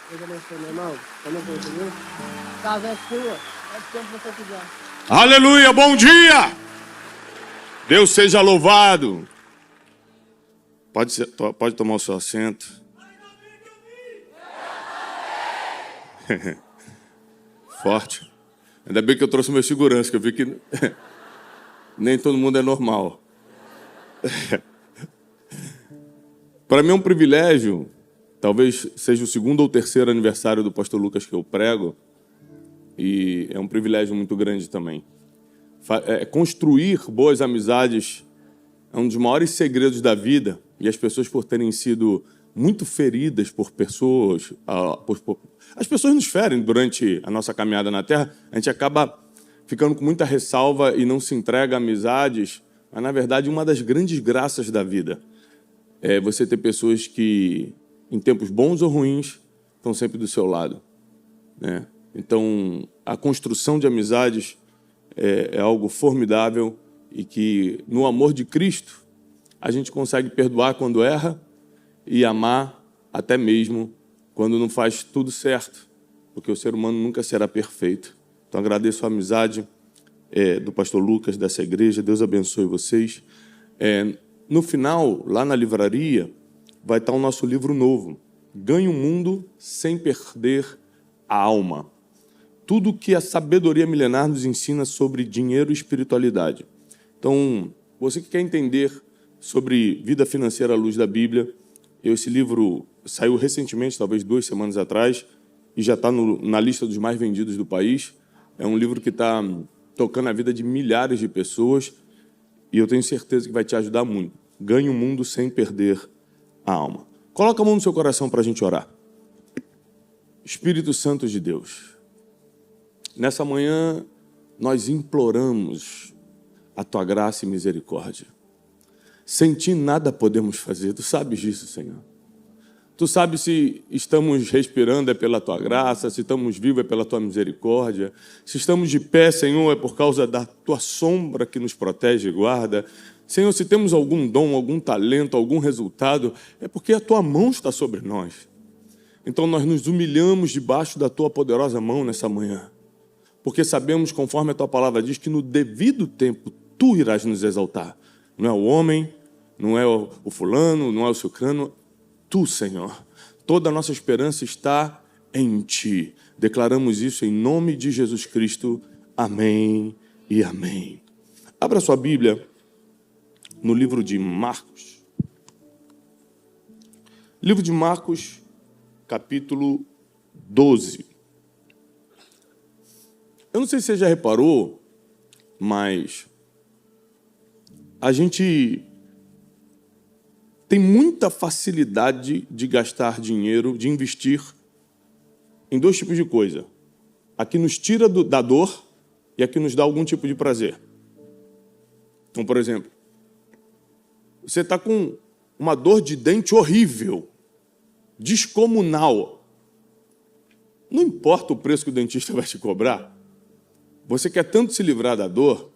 Deus abençoe, meu irmão. Tamo junto, viu? Casa é sua. É o tempo que você quiser. Aleluia, bom dia! Deus seja louvado. Pode tomar o seu assento. Forte. Ainda bem que eu trouxe meu segurança, que eu vi que nem todo mundo é normal. Para mim é um privilégio, talvez seja o segundo ou terceiro aniversário do pastor Lucas que eu prego, e é um privilégio muito grande também. Construir boas amizades é um dos maiores segredos da vida, e as pessoas, por terem sido muito feridas por pessoas, as pessoas nos ferem durante a nossa caminhada na Terra, a gente acaba ficando com muita ressalva e não se entrega a amizades, mas, na verdade, uma das grandes graças da vida é você ter pessoas que, em tempos bons ou ruins, estão sempre do seu lado, né? Então, a construção de amizades é algo formidável e que, no amor de Cristo, a gente consegue perdoar quando erra e amar até mesmo quando não faz tudo certo, porque o ser humano nunca será perfeito. Então, agradeço a amizade do pastor Lucas, dessa igreja. Deus abençoe vocês. No final, lá na livraria, vai estar o nosso livro novo, Ganhe o Mundo Sem Perder a Alma. Tudo que a sabedoria milenar nos ensina sobre dinheiro e espiritualidade. Então, você que quer entender sobre vida financeira à luz da Bíblia, esse livro saiu recentemente, talvez 2 semanas atrás, e já está na lista dos mais vendidos do país. É um livro que está tocando a vida de milhares de pessoas, e eu tenho certeza que vai te ajudar muito. Ganhe o mundo sem perder a alma. Coloca a mão no seu coração para a gente orar. Espírito Santo de Deus, nessa manhã nós imploramos a Tua graça e misericórdia. Sem Ti nada podemos fazer, Tu sabes disso, Senhor. Tu sabes se estamos respirando é pela Tua graça, se estamos vivos é pela Tua misericórdia, se estamos de pé, Senhor, é por causa da Tua sombra que nos protege e guarda. Senhor, se temos algum dom, algum talento, algum resultado, é porque a Tua mão está sobre nós. Então nós nos humilhamos debaixo da Tua poderosa mão nessa manhã, porque sabemos, conforme a Tua palavra diz, que no devido tempo Tu irás nos exaltar. Não é o homem, não é o fulano, não é o ciclano, Tu, Senhor. Toda a nossa esperança está em Ti. Declaramos isso em nome de Jesus Cristo. Amém e amém. Abra sua Bíblia no livro de Marcos. Livro de Marcos, capítulo 12. Eu não sei se você já reparou, mas a gente tem muita facilidade de gastar dinheiro, de investir em 2 tipos de coisa. A que nos tira da dor e a que nos dá algum tipo de prazer. Então, por exemplo, você está com uma dor de dente horrível, descomunal. Não importa o preço que o dentista vai te cobrar, você quer tanto se livrar da dor,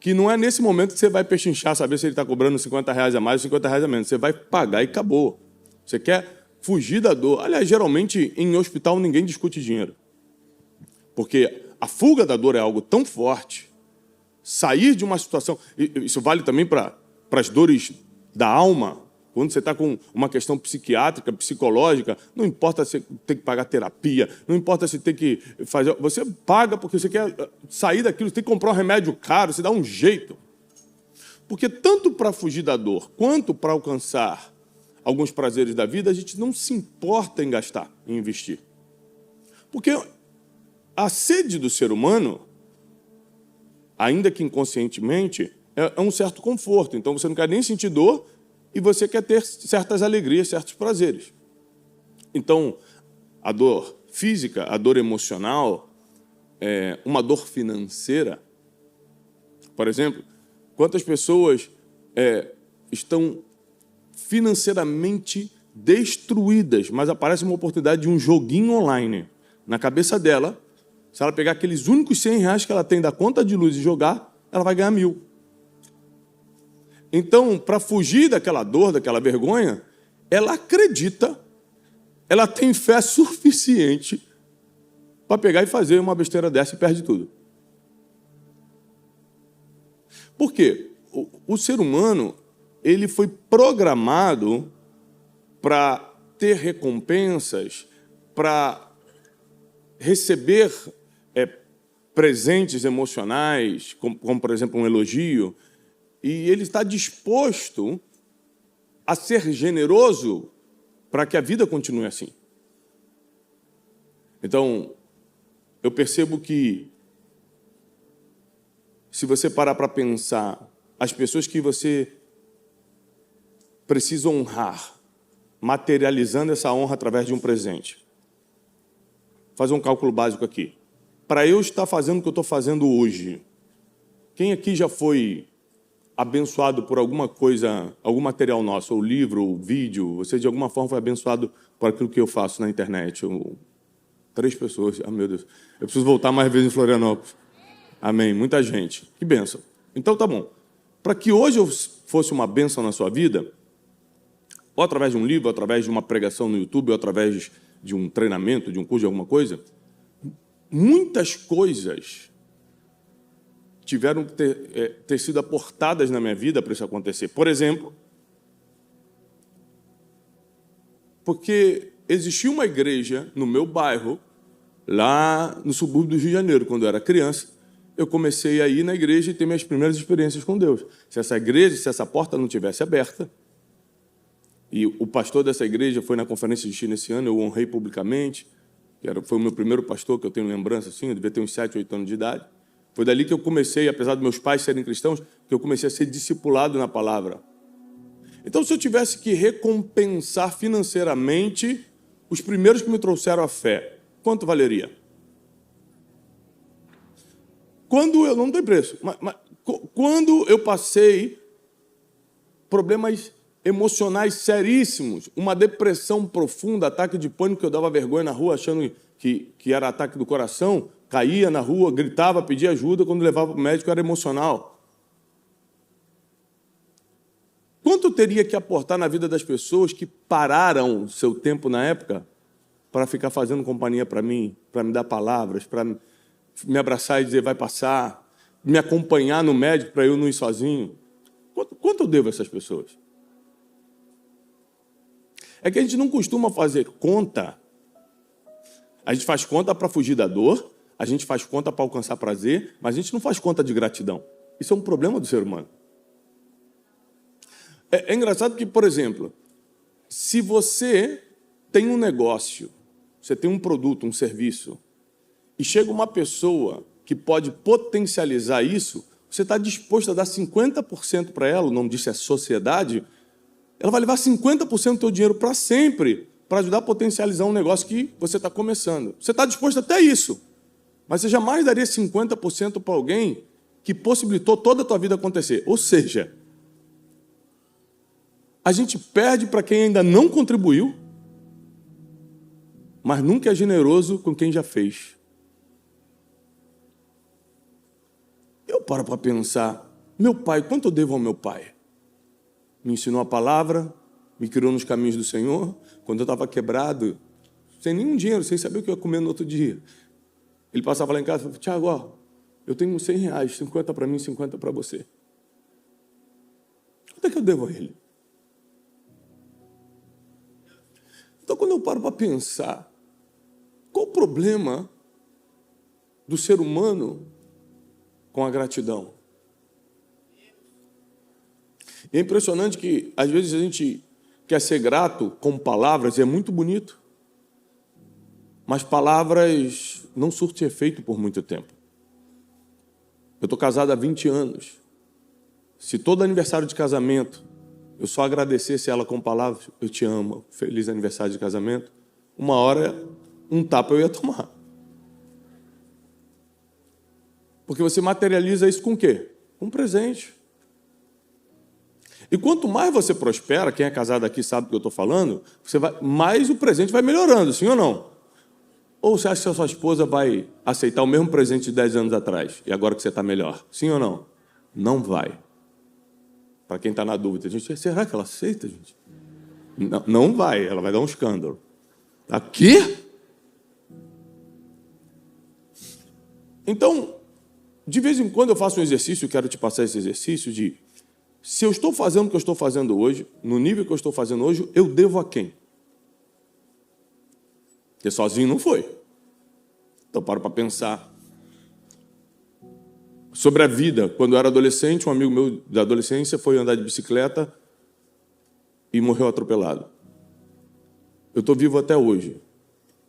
que não é nesse momento que você vai pechinchar, saber se ele está cobrando R$50 a mais ou R$50 a menos. Você vai pagar e acabou. Você quer fugir da dor. Aliás, geralmente, em hospital, ninguém discute dinheiro. Porque a fuga da dor é algo tão forte. Sair de uma situação... Isso vale também para as dores da alma. Quando você está com uma questão psiquiátrica, psicológica, não importa se tem que pagar terapia, não importa se tem que fazer... Você paga porque você quer sair daquilo, você tem que comprar um remédio caro, você dá um jeito. Porque tanto para fugir da dor, quanto para alcançar alguns prazeres da vida, a gente não se importa em gastar, em investir. Porque a sede do ser humano, ainda que inconscientemente, é um certo conforto. Então, você não quer nem sentir dor, e você quer ter certas alegrias, certos prazeres. Então, a dor física, a dor emocional, uma dor financeira. Por exemplo, quantas pessoas estão financeiramente destruídas, mas aparece uma oportunidade de um joguinho online na cabeça dela. Se ela pegar aqueles únicos R$100 que ela tem da conta de luz e jogar, ela vai ganhar 1.000. Então, para fugir daquela dor, daquela vergonha, ela acredita ela tem fé suficiente para pegar e fazer uma besteira dessa e perde tudo. Por quê? O ser humano, ele foi programado para ter recompensas, para receber presentes emocionais, como, por exemplo, um elogio, e ele está disposto a ser generoso para que a vida continue assim. Então, eu percebo que, se você parar para pensar, as pessoas que você precisa honrar, materializando essa honra através de um presente. Vou fazer um cálculo básico aqui. Para eu estar fazendo o que eu estou fazendo hoje, quem aqui já foi abençoado por alguma coisa, algum material nosso, ou livro, ou vídeo, você de alguma forma foi abençoado por aquilo que eu faço na internet? 3 pessoas, meu Deus, eu preciso voltar mais vezes em Florianópolis. Amém, muita gente, que bênção. Então tá bom, para que hoje eu fosse uma bênção na sua vida, ou através de um livro, ou através de uma pregação no YouTube, ou através de um treinamento, de um curso, de alguma coisa, muitas coisas tiveram que ter sido aportadas na minha vida para isso acontecer. Por exemplo, porque existia uma igreja no meu bairro, lá no subúrbio do Rio de Janeiro, quando eu era criança, eu comecei a ir na igreja e ter minhas primeiras experiências com Deus. Se essa porta não tivesse aberta, e o pastor dessa igreja foi na conferência de China esse ano, eu o honrei publicamente, foi o meu primeiro pastor, que eu tenho lembrança, assim, eu devia ter uns 7, 8 anos de idade. Foi dali que eu comecei, apesar dos meus pais serem cristãos, que eu comecei a ser discipulado na palavra. Então, se eu tivesse que recompensar financeiramente os primeiros que me trouxeram a fé, quanto valeria? Quando eu não tem preço, mas quando eu passei problemas emocionais seríssimos, uma depressão profunda, ataque de pânico, que eu dava vergonha na rua, achando que era ataque do coração, caía na rua, gritava, pedia ajuda, quando levava para o médico era emocional. Quanto eu teria que aportar na vida das pessoas que pararam seu tempo na época para ficar fazendo companhia para mim, para me dar palavras, para me abraçar e dizer, vai passar, me acompanhar no médico para eu não ir sozinho? Quanto eu devo a essas pessoas? É que a gente não costuma fazer conta. A gente faz conta para fugir da dor, a gente faz conta para alcançar prazer, mas a gente não faz conta de gratidão. Isso é um problema do ser humano. É engraçado que, por exemplo, se você tem um negócio, você tem um produto, um serviço, e chega uma pessoa que pode potencializar isso, você está disposto a dar 50% para ela, o nome disso é sociedade, ela vai levar 50% do teu dinheiro para sempre, para ajudar a potencializar um negócio que você está começando. Você está disposto até isso, mas você jamais daria 50% para alguém que possibilitou toda a tua vida acontecer. Ou seja, a gente perde para quem ainda não contribuiu, mas nunca é generoso com quem já fez. Eu paro para pensar, meu pai, quanto eu devo ao meu pai? Me ensinou a palavra, me criou nos caminhos do Senhor. Quando eu estava quebrado, sem nenhum dinheiro, sem saber o que eu ia comer no outro dia, ele passava lá em casa e falava, Tiago, ó, eu tenho R$100, 50 para mim, 50 para você. Quanto é que eu devo a ele? Então, quando eu paro para pensar, qual o problema do ser humano com a gratidão? E é impressionante que, às vezes, a gente quer ser grato com palavras, e é muito bonito, mas palavras não surtem efeito por muito tempo. Eu estou casado há 20 anos. Se todo aniversário de casamento eu só agradecesse ela com palavras, eu te amo, feliz aniversário de casamento, uma hora, um tapa eu ia tomar. Porque você materializa isso com o quê? Com um presente. E quanto mais você prospera, quem é casado aqui sabe do que eu estou falando, mais o presente vai melhorando, sim ou não? Ou você acha que a sua esposa vai aceitar o mesmo presente de 10 anos atrás, e agora que você está melhor? Sim ou não? Não vai. Para quem está na dúvida, gente, será que ela aceita, gente? Não vai, ela vai dar um escândalo. Aqui? Então, de vez em quando eu faço um exercício, quero te passar esse exercício de se eu estou fazendo o que eu estou fazendo hoje, no nível que eu estou fazendo hoje, eu devo a quem? Porque sozinho não foi. Então, paro para pensar. Sobre a vida, quando eu era adolescente, um amigo meu da adolescência foi andar de bicicleta e morreu atropelado. Eu estou vivo até hoje.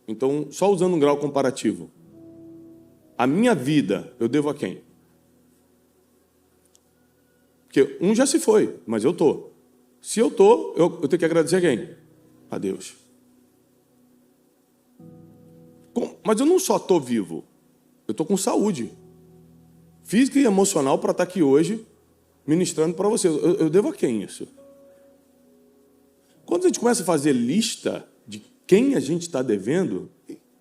Então, só usando um grau comparativo. A minha vida, eu devo a quem? Porque um já se foi, mas eu estou. Se eu estou, eu tenho que agradecer a quem? A Deus. Mas eu não só estou vivo, eu estou com saúde física e emocional para estar aqui hoje ministrando para você. Eu devo a quem isso? Quando a gente começa a fazer lista de quem a gente está devendo,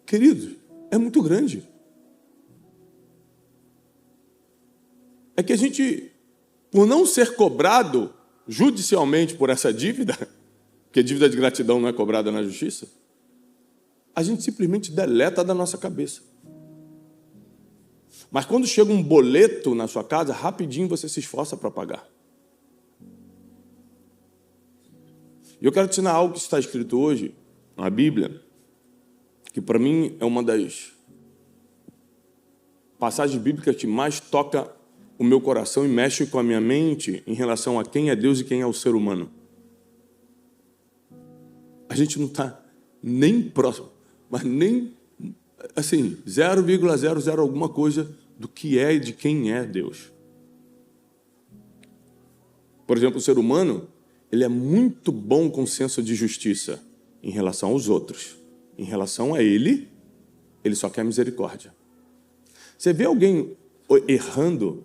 queridos, é muito grande. É que a gente, por não ser cobrado judicialmente por essa dívida, porque dívida de gratidão não é cobrada na justiça, a gente simplesmente deleta da nossa cabeça. Mas quando chega um boleto na sua casa, rapidinho você se esforça para pagar. E eu quero te ensinar algo que está escrito hoje na Bíblia, que para mim é uma das passagens bíblicas que mais toca o meu coração e mexe com a minha mente em relação a quem é Deus e quem é o ser humano. A gente não está nem próximo, mas nem, assim, 0,00 alguma coisa do que é e de quem é Deus. Por exemplo, o ser humano, ele é muito bom com senso de justiça em relação aos outros. Em relação a ele só quer misericórdia. Você vê alguém errando,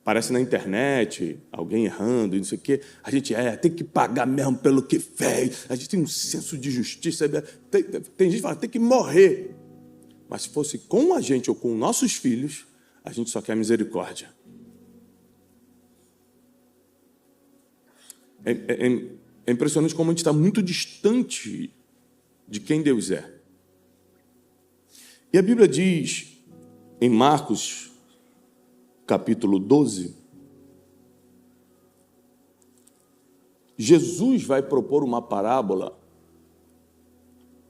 parece na internet, alguém errando e não sei o quê, a gente tem que pagar mesmo pelo que fez, a gente tem um senso de justiça, tem gente que fala, tem que morrer. Mas se fosse com a gente ou com nossos filhos, a gente só quer misericórdia. É impressionante como a gente está muito distante de quem Deus é. E a Bíblia diz, em Marcos, capítulo 12, Jesus vai propor uma parábola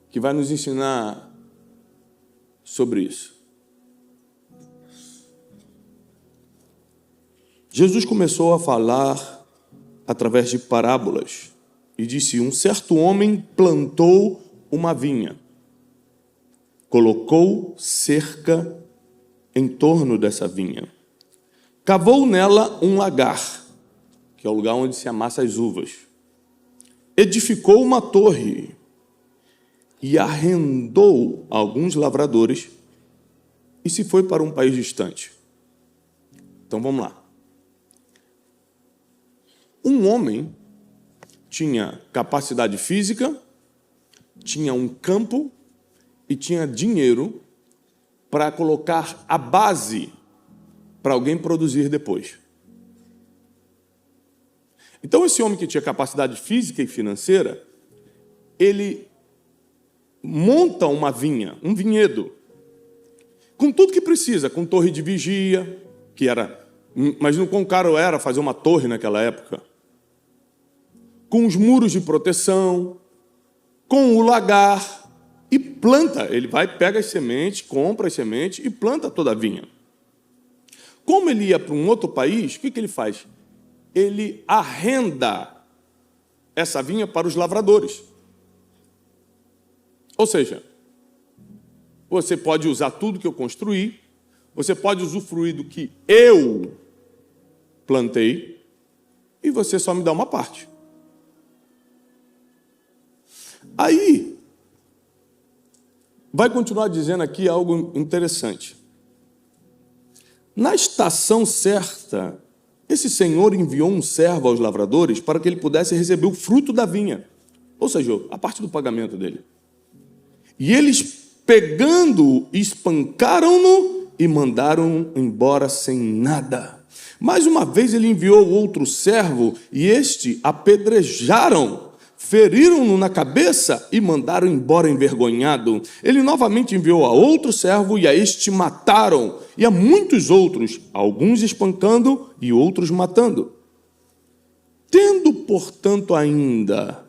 que vai nos ensinar sobre isso. Jesus começou a falar através de parábolas e disse: um certo homem plantou uma vinha, colocou cerca em torno dessa vinha, cavou nela um lagar, que é o lugar onde se amassa as uvas, edificou uma torre e arrendou a alguns lavradores e se foi para um país distante. Então vamos lá. Um homem tinha capacidade física, tinha um campo e tinha dinheiro para colocar a base para alguém produzir depois. Então, esse homem que tinha capacidade física e financeira, ele monta uma vinha, um vinhedo, com tudo que precisa, com torre de vigia, que era... Imagina o quão caro era fazer uma torre naquela época. Com os muros de proteção, com o lagar, e planta. Ele vai, pega as sementes, compra as sementes e planta toda a vinha. Como ele ia para um outro país, o que ele faz? Ele arrenda essa vinha para os lavradores. Ou seja, você pode usar tudo que eu construí, você pode usufruir do que eu plantei, e você só me dá uma parte. Aí, vai continuar dizendo aqui algo interessante. Na estação certa, esse senhor enviou um servo aos lavradores para que ele pudesse receber o fruto da vinha, ou seja, a parte do pagamento dele. E eles, pegando-o, espancaram-no e mandaram embora sem nada. Mais uma vez ele enviou outro servo e este apedrejaram, feriram-no na cabeça e mandaram embora envergonhado. Ele novamente enviou a outro servo, e a este mataram, e a muitos outros, alguns espancando e outros matando. Tendo, portanto, ainda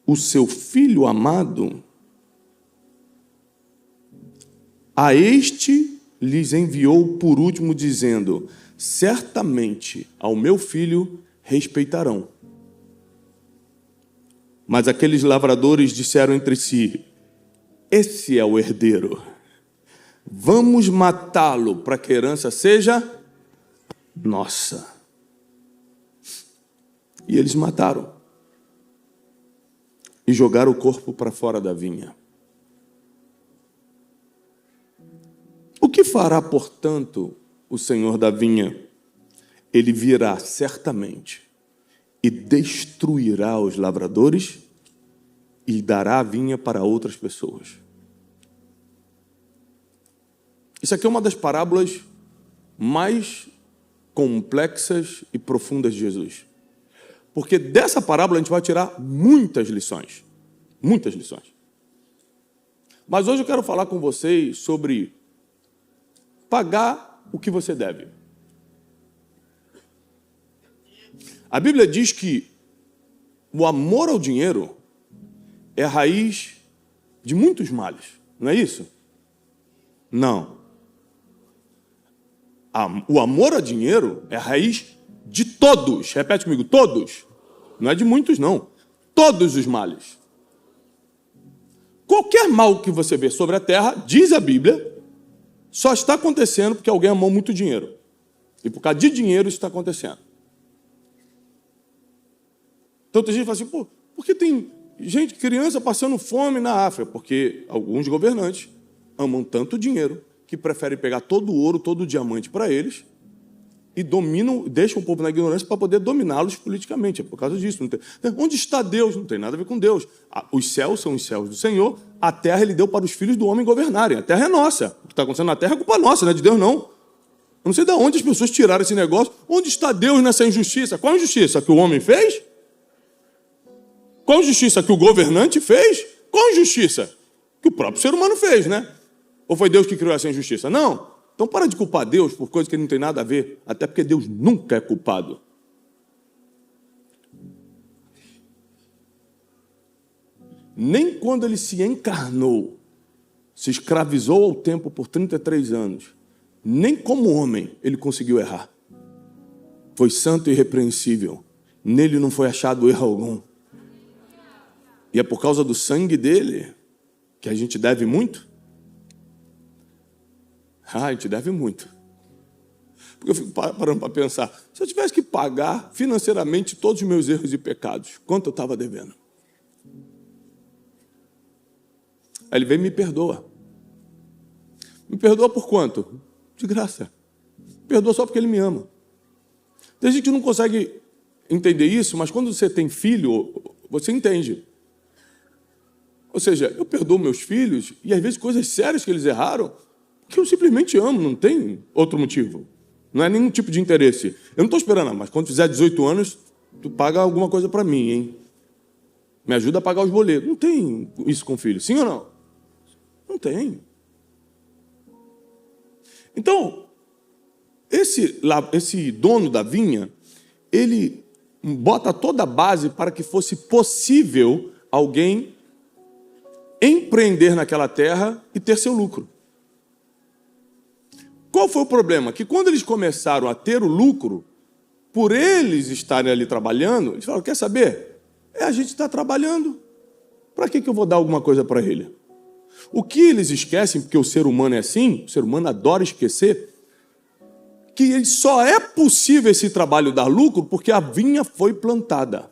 o seu filho amado, a este lhes enviou por último, dizendo: certamente ao meu filho respeitarão. Mas aqueles lavradores disseram entre si: esse é o herdeiro, vamos matá-lo para que a herança seja nossa. E eles mataram e jogaram o corpo para fora da vinha. O que fará, portanto, o senhor da vinha? Ele virá certamente e destruirá os lavradores e dará a vinha para outras pessoas. Isso aqui é uma das parábolas mais complexas e profundas de Jesus. Porque dessa parábola a gente vai tirar muitas lições. Muitas lições. Mas hoje eu quero falar com vocês sobre pagar o que você deve. A Bíblia diz que o amor ao dinheiro é a raiz de muitos males. Não é isso? Não. O amor ao dinheiro é a raiz de todos. Repete comigo, todos. Não é de muitos, não. Todos os males. Qualquer mal que você vê sobre a terra, diz a Bíblia, só está acontecendo porque alguém amou muito dinheiro. E por causa de dinheiro isso está acontecendo. Então tem gente que fala assim, pô, por que tem gente, criança passando fome na África? Porque alguns governantes amam tanto dinheiro que preferem pegar todo o ouro, todo o diamante para eles e dominam, deixam o povo na ignorância para poder dominá-los politicamente. É por causa disso. Não tem. Onde está Deus? Não tem nada a ver com Deus. Os céus são os céus do Senhor, a terra ele deu para os filhos do homem governarem. A terra é nossa. O que está acontecendo na terra é culpa nossa, não é de Deus, não. Eu não sei de onde as pessoas tiraram esse negócio. Onde está Deus nessa injustiça? Qual injustiça? Que o homem fez? Qual injustiça? Que o governante fez? Qual injustiça? Que o próprio ser humano fez, né? Ou foi Deus que criou essa injustiça? Não. Então para de culpar Deus por coisas que não tem nada a ver, até porque Deus nunca é culpado. Nem quando ele se encarnou, se escravizou ao tempo por 33 anos, nem como homem ele conseguiu errar. Foi santo e irrepreensível. Nele não foi achado erro algum. E é por causa do sangue dele que a gente deve muito? A gente deve muito. Porque eu fico parando para pensar, se eu tivesse que pagar financeiramente todos os meus erros e pecados, quanto eu estava devendo? Aí ele vem e me perdoa. Me perdoa por quanto? De graça. Me perdoa só porque ele me ama. Tem gente que não consegue entender isso, mas quando você tem filho, você entende. Ou seja, eu perdoo meus filhos e às vezes coisas sérias que eles erraram, que eu simplesmente amo, não tem outro motivo. Não é nenhum tipo de interesse. Eu não estou esperando, mas quando fizer 18 anos, tu paga alguma coisa para mim, hein? Me ajuda a pagar os boletos. Não tem isso com filho, sim ou não? Não tem. Então, esse dono da vinha, ele bota toda a base para que fosse possível alguém empreender naquela terra e ter seu lucro. Qual foi o problema? Que quando eles começaram a ter o lucro, por eles estarem ali trabalhando, eles falaram, quer saber? A gente está trabalhando. Para que eu vou dar alguma coisa para ele? O que eles esquecem, porque o ser humano é assim, o ser humano adora esquecer, que só é possível esse trabalho dar lucro porque a vinha foi plantada.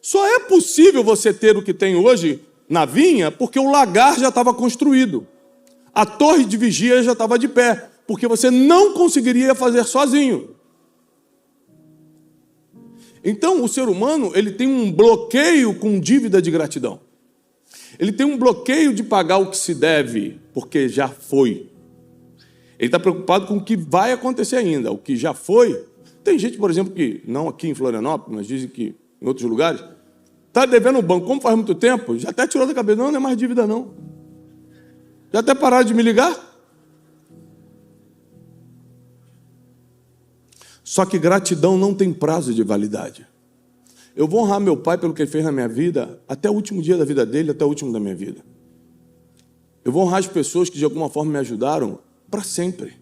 Só é possível você ter o que tem hoje na vinha porque o lagar já estava construído. A torre de vigia já estava de pé, porque você não conseguiria fazer sozinho. Então, o ser humano ele tem um bloqueio com dívida de gratidão. Ele tem um bloqueio de pagar o que se deve, porque já foi. Ele está preocupado com o que vai acontecer ainda. O que já foi, Tem gente, por exemplo, que, não aqui em Florianópolis, mas dizem que em outros lugares, está devendo o banco, como faz muito tempo, já até tirou da cabeça, não é mais dívida não. Já até pararam de me ligar. Só que gratidão não tem prazo de validade. Eu vou honrar meu pai pelo que ele fez na minha vida, até o último dia da vida dele, até o último da minha vida. Eu vou honrar as pessoas que de alguma forma me ajudaram para sempre.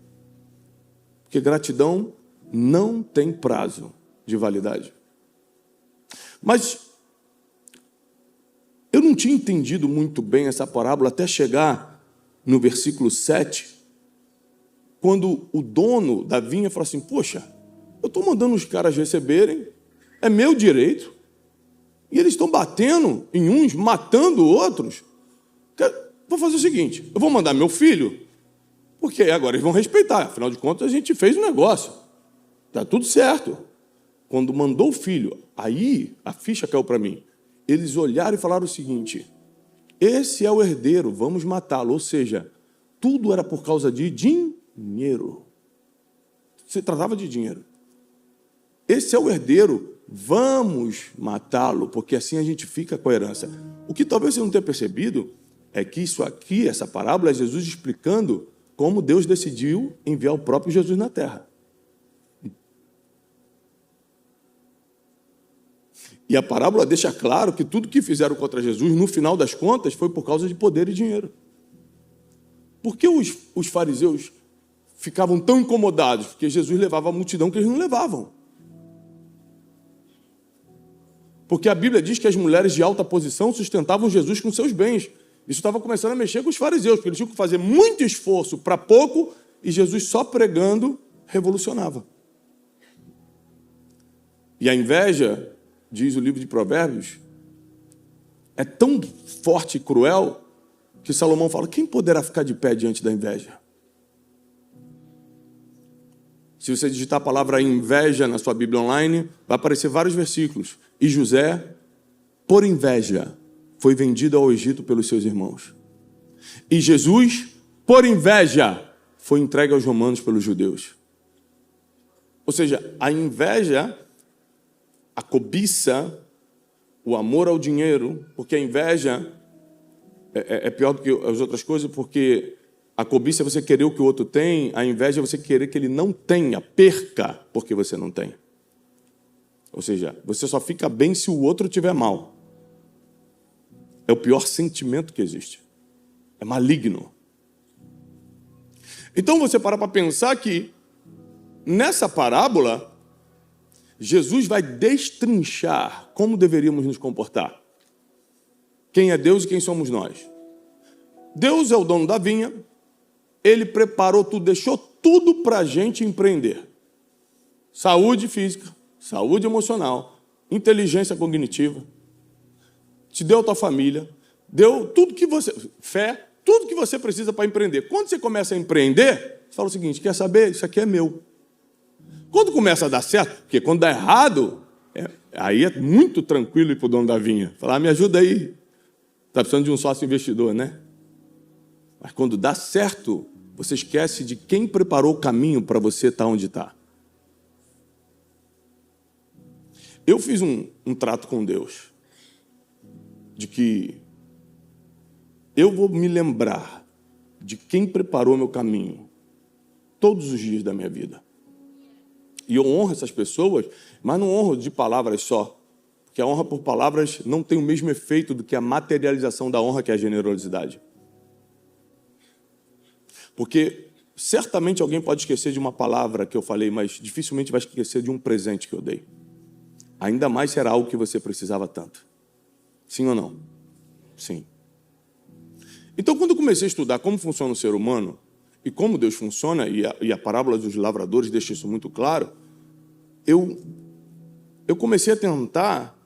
Porque gratidão não tem prazo de validade. Mas eu não tinha entendido muito bem essa parábola até chegar no versículo 7, quando o dono da vinha falou assim, poxa, eu estou mandando os caras receberem, é meu direito, e eles estão batendo em uns, matando outros. Vou fazer o seguinte, eu vou mandar meu filho, porque agora eles vão respeitar, afinal de contas a gente fez um negócio, está tudo certo. Quando mandou o filho, aí a ficha caiu para mim. Eles olharam e falaram o seguinte, esse é o herdeiro, vamos matá-lo. Ou seja, tudo era por causa de dinheiro. Se tratava de dinheiro. Esse é o herdeiro, vamos matá-lo, porque assim a gente fica com a herança. O que talvez você não tenha percebido é que isso aqui, essa parábola, é Jesus explicando como Deus decidiu enviar o próprio Jesus na terra. E a parábola deixa claro que tudo que fizeram contra Jesus, no final das contas, foi por causa de poder e dinheiro. Por que os fariseus ficavam tão incomodados? Porque Jesus levava a multidão que eles não levavam. Porque a Bíblia diz que as mulheres de alta posição sustentavam Jesus com seus bens. Isso estava começando a mexer com os fariseus, porque eles tinham que fazer muito esforço para pouco, e Jesus só pregando revolucionava. E a inveja, diz o livro de Provérbios, é tão forte e cruel que Salomão fala, quem poderá ficar de pé diante da inveja? Se você digitar a palavra inveja na sua Bíblia online, vai aparecer vários versículos. E José, por inveja, foi vendido ao Egito pelos seus irmãos. E Jesus, por inveja, foi entregue aos romanos pelos judeus. Ou seja, a inveja, a cobiça, o amor ao dinheiro, porque a inveja é pior do que as outras coisas, porque a cobiça é você querer o que o outro tem, a inveja é você querer que ele não tenha, perca, porque você não tem. Ou seja, você só fica bem se o outro estiver mal. É o pior sentimento que existe. É maligno. Então você para pensar que, nessa parábola, Jesus vai destrinchar como deveríamos nos comportar. Quem é Deus e quem somos nós. Deus é o dono da vinha, Ele preparou tudo, deixou tudo para a gente empreender. Saúde física, saúde emocional, inteligência cognitiva, te deu a tua família, deu tudo que você... Fé, tudo que você precisa para empreender. Quando você começa a empreender, você fala o seguinte, quer saber? Isso aqui é meu. Quando começa a dar certo, porque quando dá errado, aí é muito tranquilo ir para o dono da vinha. Falar, me ajuda aí. Está precisando de um sócio investidor, né? Mas quando dá certo, você esquece de quem preparou o caminho para você estar onde está. Eu fiz um trato com Deus, de que eu vou me lembrar de quem preparou meu caminho todos os dias da minha vida. E eu honro essas pessoas, mas não honro de palavras só, porque a honra por palavras não tem o mesmo efeito do que a materialização da honra, que é a generosidade. Porque certamente alguém pode esquecer de uma palavra que eu falei, mas dificilmente vai esquecer de um presente que eu dei. Ainda mais será algo que você precisava tanto. Sim ou não? Sim. Então, quando eu comecei a estudar como funciona o ser humano e como Deus funciona, e a parábola dos lavradores deixa isso muito claro, eu comecei a tentar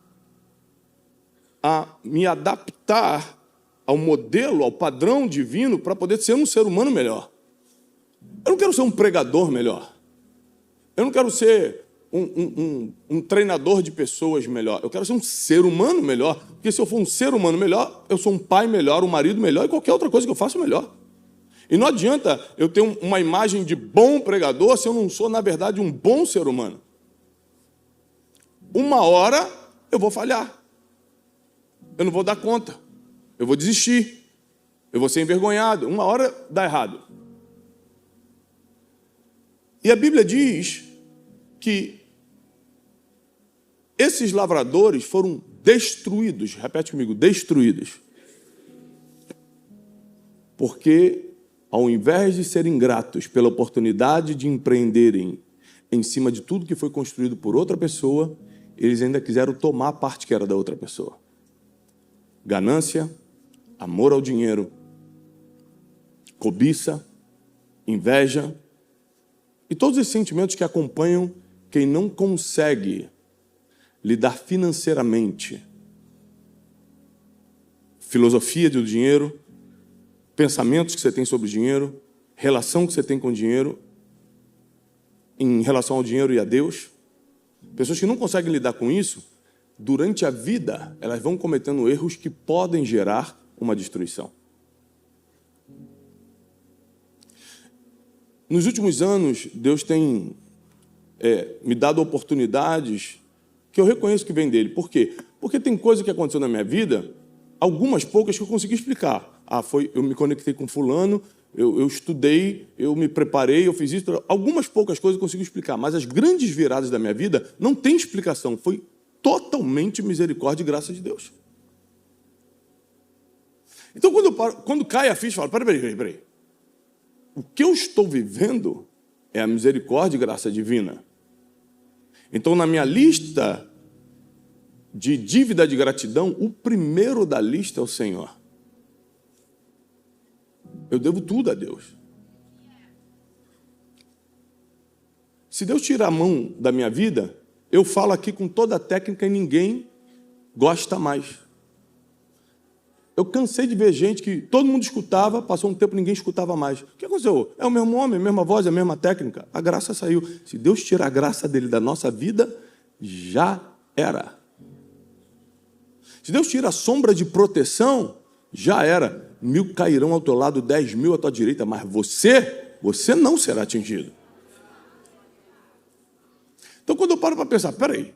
a me adaptar ao modelo, ao padrão divino, para poder ser um ser humano melhor. Eu não quero ser um pregador melhor. Eu não quero ser um treinador de pessoas melhor. Eu quero ser um ser humano melhor. Porque se eu for um ser humano melhor, eu sou um pai melhor, um marido melhor e qualquer outra coisa que eu faça melhor. E não adianta eu ter uma imagem de bom pregador se eu não sou, na verdade, um bom ser humano. uma hora eu vou falhar. Eu não vou dar conta. Eu vou desistir. Eu vou ser envergonhado. Uma hora dá errado. E a Bíblia diz que esses lavradores foram destruídos. Repete comigo, destruídos. Porque, ao invés de serem gratos pela oportunidade de empreenderem em cima de tudo que foi construído por outra pessoa, eles ainda quiseram tomar a parte que era da outra pessoa. Ganância, amor ao dinheiro, cobiça, inveja e todos esses sentimentos que acompanham quem não consegue lidar financeiramente. Filosofia do dinheiro, pensamentos que você tem sobre o dinheiro, relação que você tem com o dinheiro, em relação ao dinheiro e a Deus. Pessoas que não conseguem lidar com isso, durante a vida, elas vão cometendo erros que podem gerar uma destruição. Nos últimos anos, Deus tem me dado oportunidades que eu reconheço que vem dele. Por quê? Porque tem coisa que aconteceu na minha vida, algumas poucas que eu consegui explicar. Eu me conectei com fulano, eu estudei, eu me preparei, eu fiz isso. Algumas poucas coisas eu consigo explicar, mas as grandes viradas da minha vida não tem explicação. Foi totalmente misericórdia e graça de Deus. Então, quando cai a ficha, eu falo, peraí. O que eu estou vivendo é a misericórdia e graça divina. Então, na minha lista de dívida de gratidão, o primeiro da lista é o Senhor. Eu devo tudo a Deus. Se Deus tira a mão da minha vida, eu falo aqui com toda a técnica e ninguém gosta mais. Eu cansei de ver gente que todo mundo escutava, passou um tempo ninguém escutava mais. O que aconteceu? É o mesmo homem, a mesma voz, a mesma técnica. A graça saiu. Se Deus tirar a graça dele da nossa vida, já era. Se Deus tira a sombra de proteção, já era. 1000 cairão ao teu lado, 10.000 à tua direita, mas você não será atingido. Então, quando eu paro para pensar, peraí,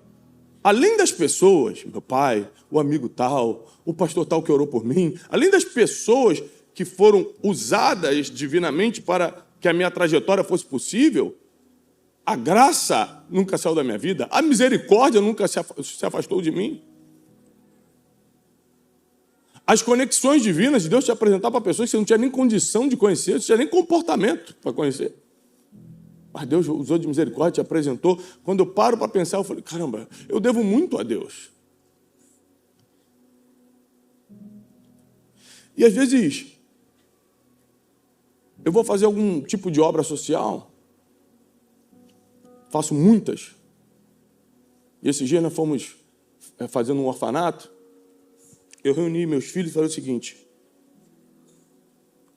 além das pessoas, meu pai, o amigo tal, o pastor tal que orou por mim, além das pessoas que foram usadas divinamente para que a minha trajetória fosse possível, a graça nunca saiu da minha vida, a misericórdia nunca se afastou de mim. As conexões divinas de Deus te apresentar para pessoas que você não tinha nem condição de conhecer, você não tinha nem comportamento para conhecer. Mas Deus usou de misericórdia, te apresentou. Quando eu paro para pensar, eu falei, caramba, eu devo muito a Deus. E às vezes, eu vou fazer algum tipo de obra social, faço muitas. E esse dia nós fomos fazendo um orfanato. Eu reuni meus filhos e falei o seguinte,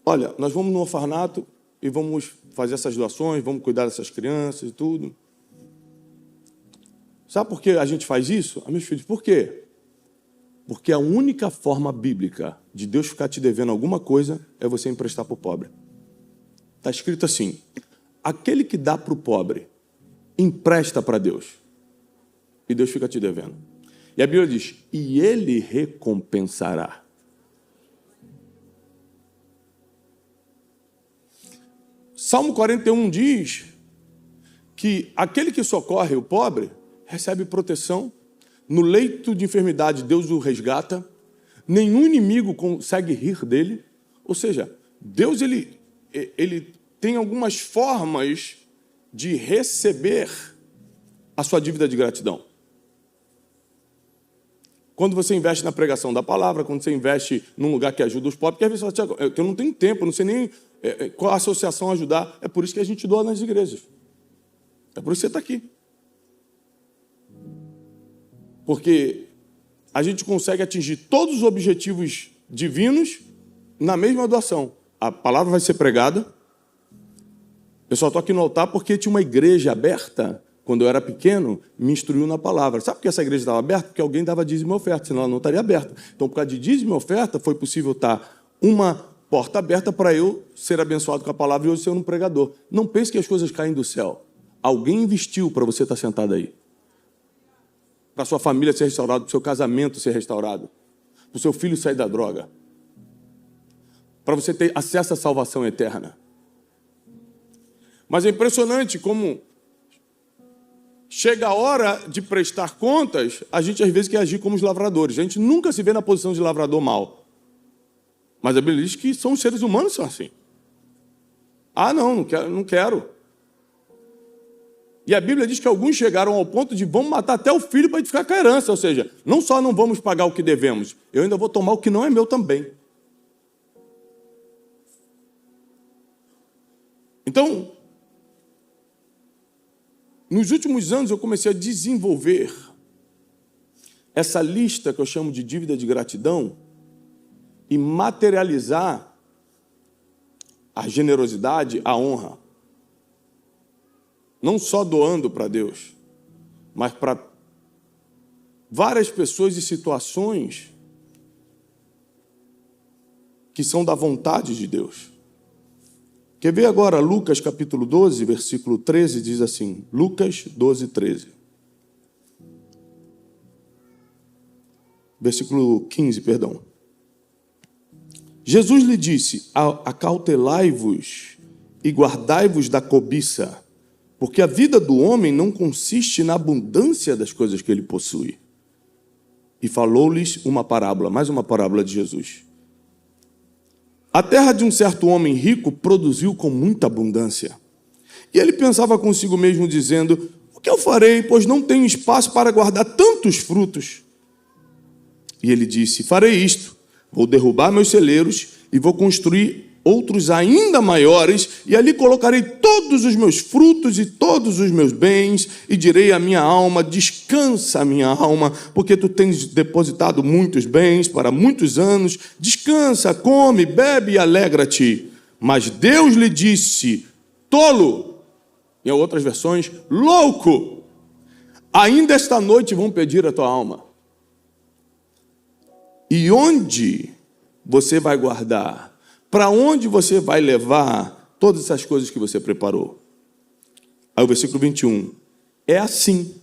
olha, nós vamos no orfanato e vamos fazer essas doações, vamos cuidar dessas crianças e tudo. Sabe por que a gente faz isso? Meus filhos, por quê? Porque a única forma bíblica de Deus ficar te devendo alguma coisa é você emprestar para o pobre. Está escrito assim, aquele que dá para o pobre, empresta para Deus. E Deus fica te devendo. E a Bíblia diz, e ele recompensará. Salmo 41 diz que aquele que socorre o pobre recebe proteção. No leito de enfermidade, Deus o resgata. Nenhum inimigo consegue rir dele. Ou seja, Deus ele tem algumas formas de receber a sua dívida de gratidão. Quando você investe na pregação da palavra, quando você investe num lugar que ajuda os pobres, porque às vezes você fala, eu não tenho tempo, não sei nem qual associação ajudar. É por isso que a gente doa nas igrejas. É por isso que você está aqui. Porque a gente consegue atingir todos os objetivos divinos na mesma doação. A palavra vai ser pregada. Eu só estou aqui no altar porque tinha uma igreja aberta. Quando eu era pequeno, me instruiu na palavra. Sabe por que essa igreja estava aberta? Porque alguém dava dízimo e oferta, senão ela não estaria aberta. Então, por causa de dízimo e oferta, foi possível estar uma porta aberta para eu ser abençoado com a palavra e hoje ser um pregador. Não pense que as coisas caem do céu. Alguém investiu para você estar sentado aí. para sua família ser restaurada, para o seu casamento ser restaurado, para o seu filho sair da droga, para você ter acesso à salvação eterna. Mas é impressionante como chega a hora de prestar contas, a gente às vezes quer agir como os lavradores. A gente nunca se vê na posição de lavrador mau. Mas a Bíblia diz que são os seres humanos que são assim. Ah, não quero. E a Bíblia diz que alguns chegaram ao ponto de vamos matar até o filho para ficar com a herança. Ou seja, não só não vamos pagar o que devemos, eu ainda vou tomar o que não é meu também. Então, nos últimos anos eu comecei a desenvolver essa lista que eu chamo de dívida de gratidão e materializar a generosidade, a honra. Não só doando para Deus, mas para várias pessoas e situações que são da vontade de Deus. Quer ver agora Lucas capítulo 12, versículo 13, diz assim, Lucas 12, 13. Versículo 15, perdão. Jesus lhe disse, acautelai-vos e guardai-vos da cobiça, porque a vida do homem não consiste na abundância das coisas que ele possui. E falou-lhes uma parábola, mais uma parábola de Jesus. A terra de um certo homem rico produziu com muita abundância. E ele pensava consigo mesmo, dizendo, o que eu farei, pois não tenho espaço para guardar tantos frutos? E ele disse, farei isto, vou derrubar meus celeiros e vou construir outros ainda maiores, e ali colocarei todos os meus frutos e todos os meus bens, e direi à minha alma, descansa, minha alma, porque tu tens depositado muitos bens para muitos anos, descansa, come, bebe e alegra-te. Mas Deus lhe disse, tolo, em outras versões, louco, ainda esta noite vão pedir a tua alma. E onde você vai guardar? Para onde você vai levar todas essas coisas que você preparou? Aí o versículo 21. É assim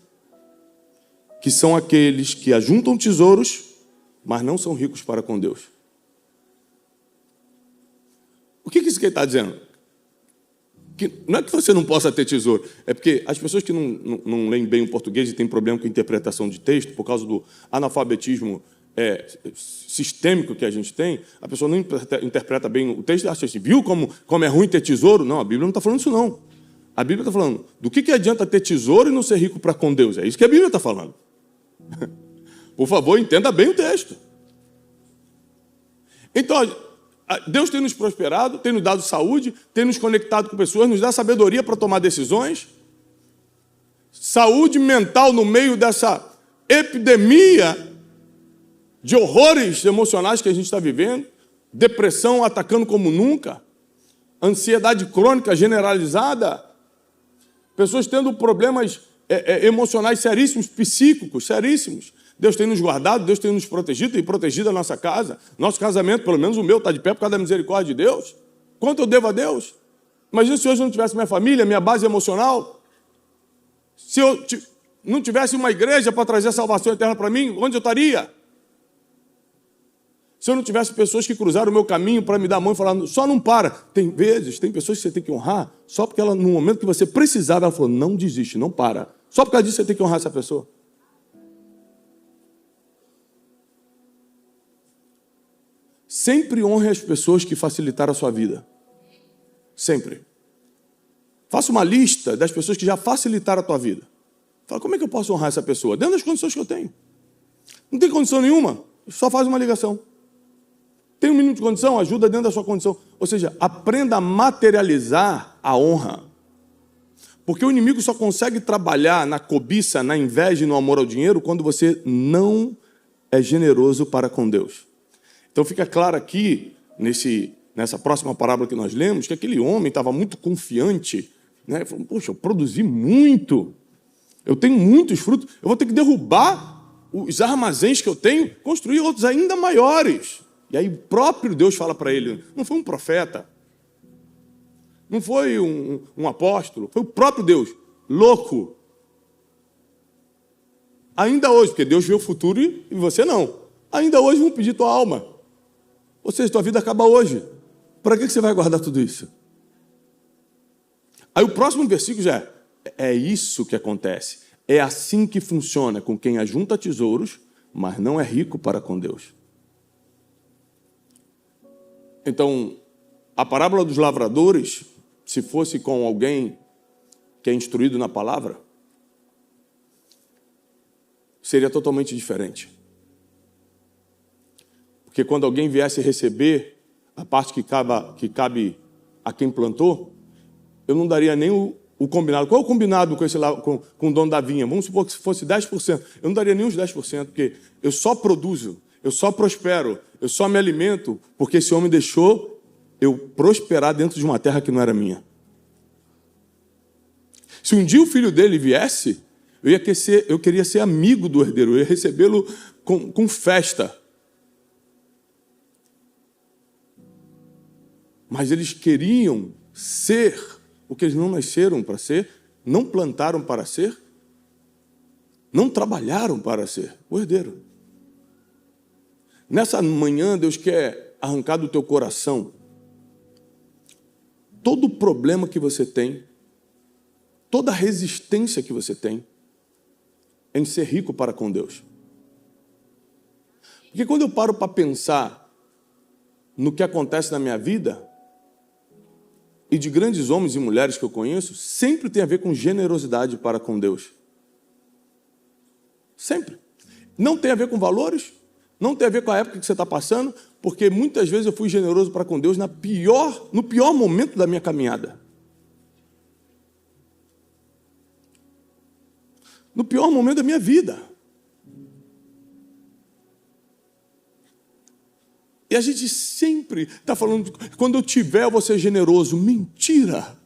que são aqueles que ajuntam tesouros, mas não são ricos para com Deus. O que isso que ele está dizendo? Que não é que você não possa ter tesouro, é porque as pessoas que não leem bem o português e têm problema com a interpretação de texto, por causa do analfabetismo sistêmico que a gente tem, a pessoa não interpreta bem o texto e acha assim, viu como é ruim ter tesouro? Não, a Bíblia não está falando isso não. A Bíblia está falando, do que adianta ter tesouro e não ser rico para com Deus? É isso que a Bíblia está falando. Por favor, entenda bem o texto. Então, Deus tem nos prosperado, tem nos dado saúde, tem nos conectado com pessoas, nos dá sabedoria para tomar decisões. Saúde mental no meio dessa epidemia de horrores emocionais que a gente está vivendo, depressão atacando como nunca, ansiedade crônica generalizada, pessoas tendo problemas emocionais seríssimos, psíquicos seríssimos. Deus tem nos guardado, Deus tem nos protegido, tem protegido a nossa casa, nosso casamento, pelo menos o meu, está de pé por causa da misericórdia de Deus. Quanto eu devo a Deus? Imagina se hoje eu não tivesse minha família, minha base emocional, se eu não tivesse uma igreja para trazer a salvação eterna para mim, onde eu estaria? Se eu não tivesse pessoas que cruzaram o meu caminho para me dar a mão e falar, só não para. Tem pessoas que você tem que honrar, só porque ela, no momento que você precisava, ela falou, não desiste, não para. Só por causa disso você tem que honrar essa pessoa. Sempre honre as pessoas que facilitaram a sua vida. Sempre. Faça uma lista das pessoas que já facilitaram a tua vida. Fala, como é que eu posso honrar essa pessoa? Dentro das condições que eu tenho. Não tem condição nenhuma, só faz uma ligação. Tem um mínimo de condição? Ajuda dentro da sua condição. Ou seja, aprenda a materializar a honra. Porque o inimigo só consegue trabalhar na cobiça, na inveja e no amor ao dinheiro quando você não é generoso para com Deus. Então fica claro aqui, nessa próxima parábola que nós lemos, que aquele homem estava muito confiante, né? Ele falou, poxa, eu produzi muito, eu tenho muitos frutos, eu vou ter que derrubar os armazéns que eu tenho, construir outros ainda maiores. E aí o próprio Deus fala para ele, não foi um profeta, não foi um apóstolo, foi o próprio Deus, louco. Ainda hoje, porque Deus vê o futuro e você não. Ainda hoje vão pedir tua alma. Ou seja, tua vida acaba hoje. Para que você vai guardar tudo isso? Aí o próximo versículo já é isso que acontece. É assim que funciona com quem ajunta tesouros, mas não é rico para com Deus. Então, a parábola dos lavradores, se fosse com alguém que é instruído na palavra, seria totalmente diferente. Porque quando alguém viesse receber a parte que cabe a quem plantou, eu não daria nem o combinado. Qual é o combinado com o dono da vinha? Vamos supor que se fosse 10%. Eu não daria nem os 10%, porque eu só produzo, eu só prospero, eu só me alimento, porque esse homem deixou eu prosperar dentro de uma terra que não era minha. Se um dia o filho dele viesse, eu queria ser amigo do herdeiro, eu ia recebê-lo com festa. Mas eles queriam ser o que eles não nasceram para ser, não plantaram para ser, não trabalharam para ser o herdeiro. Nessa manhã, Deus quer arrancar do teu coração todo o problema que você tem, toda a resistência que você tem em ser rico para com Deus. Porque quando eu paro para pensar no que acontece na minha vida, e de grandes homens e mulheres que eu conheço, sempre tem a ver com generosidade para com Deus. Sempre. Não tem a ver com valores, não tem a ver com a época que você está passando, porque muitas vezes eu fui generoso para com Deus no pior momento da minha caminhada. No pior momento da minha vida. E a gente sempre está falando, quando eu tiver, eu vou ser generoso. Mentira!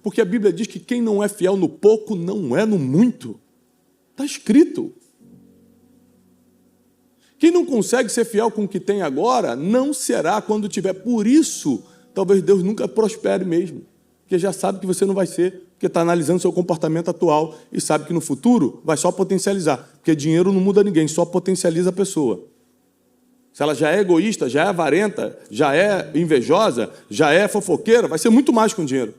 Porque a Bíblia diz que quem não é fiel no pouco, não é no muito. Está escrito. Quem não consegue ser fiel com o que tem agora, não será quando tiver. Por isso, talvez Deus nunca prospere mesmo. Porque já sabe que você não vai ser, porque está analisando seu comportamento atual e sabe que no futuro vai só potencializar. Porque dinheiro não muda ninguém, só potencializa a pessoa. Se ela já é egoísta, já é avarenta, já é invejosa, já é fofoqueira, vai ser muito mais com dinheiro.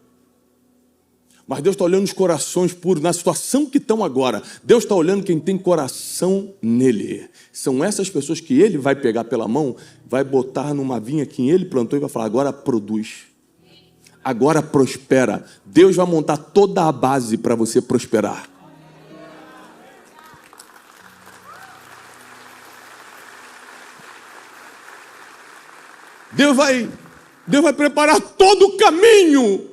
Mas Deus está olhando os corações puros, na situação que estão agora. Deus está olhando quem tem coração nele. São essas pessoas que ele vai pegar pela mão, vai botar numa vinha que ele plantou e vai falar, agora produz. Agora prospera. Deus vai montar toda a base para você prosperar. Deus vai preparar todo o caminho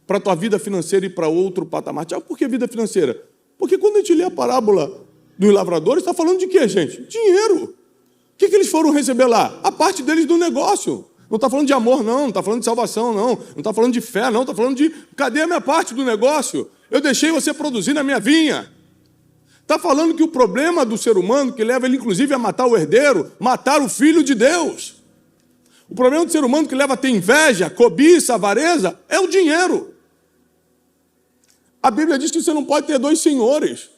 para a tua vida financeira e para outro patamar. Tiago, por que vida financeira? Porque quando a gente lê a parábola dos lavradores, está falando de quê, gente? Dinheiro. O que eles foram receber lá? A parte deles do negócio. Não está falando de amor, não está falando de salvação, não está falando de fé, não está falando de cadê a minha parte do negócio? Eu deixei você produzir na minha vinha. Está falando que o problema do ser humano, que leva ele inclusive a matar o herdeiro, matar o filho de Deus. O problema do ser humano que leva a ter inveja, cobiça, avareza, é o dinheiro. A Bíblia diz que você não pode ter dois senhores.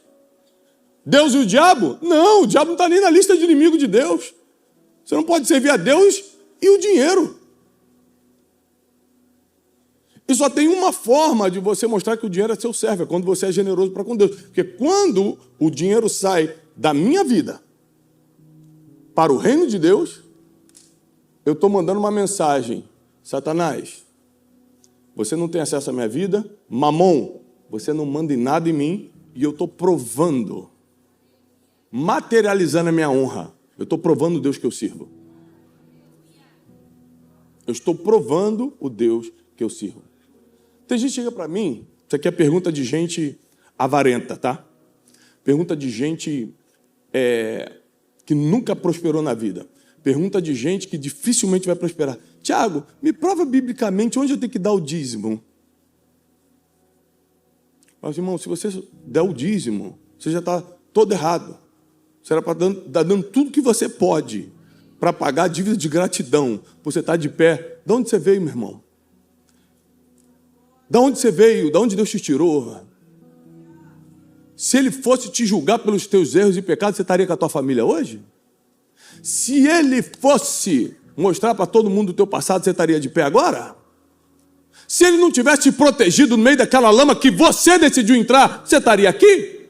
Deus e o diabo? Não, o diabo não está nem na lista de inimigos de Deus. Você não pode servir a Deus e o dinheiro. E só tem uma forma de você mostrar que o dinheiro é seu servo, é quando você é generoso para com Deus. Porque quando o dinheiro sai da minha vida para o reino de Deus, eu estou mandando uma mensagem. Satanás, você não tem acesso à minha vida. Mamon, você não manda em nada em mim. E eu estou provando, materializando a minha honra. Eu estou provando o Deus que eu sirvo. Eu estou provando o Deus que eu sirvo. Tem gente que chega para mim, isso aqui é pergunta de gente avarenta, tá? Pergunta de gente que nunca prosperou na vida. Pergunta de gente que dificilmente vai prosperar. Tiago, me prova biblicamente onde eu tenho que dar o dízimo. Mas, irmão, se você der o dízimo, você já está todo errado. Você era para estar dando tudo que você pode para pagar a dívida de gratidão. Você está de pé. De onde você veio, meu irmão? Da onde você veio? Da onde Deus te tirou? Se ele fosse te julgar pelos teus erros e pecados, você estaria com a tua família hoje? Se ele fosse mostrar para todo mundo o teu passado, você estaria de pé agora? Se ele não tivesse te protegido no meio daquela lama que você decidiu entrar, você estaria aqui?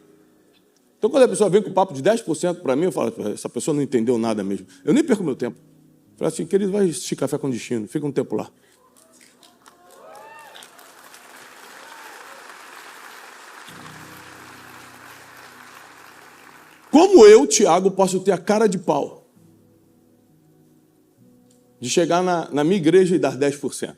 Então, quando a pessoa vem com o papo de 10% para mim, eu falo, essa pessoa não entendeu nada mesmo. Eu nem perco meu tempo. Eu falo assim, querido, vai assistir Café com Destino, fica um tempo lá. Como eu, Tiago, posso ter a cara de pau de chegar na minha igreja e dar 10%?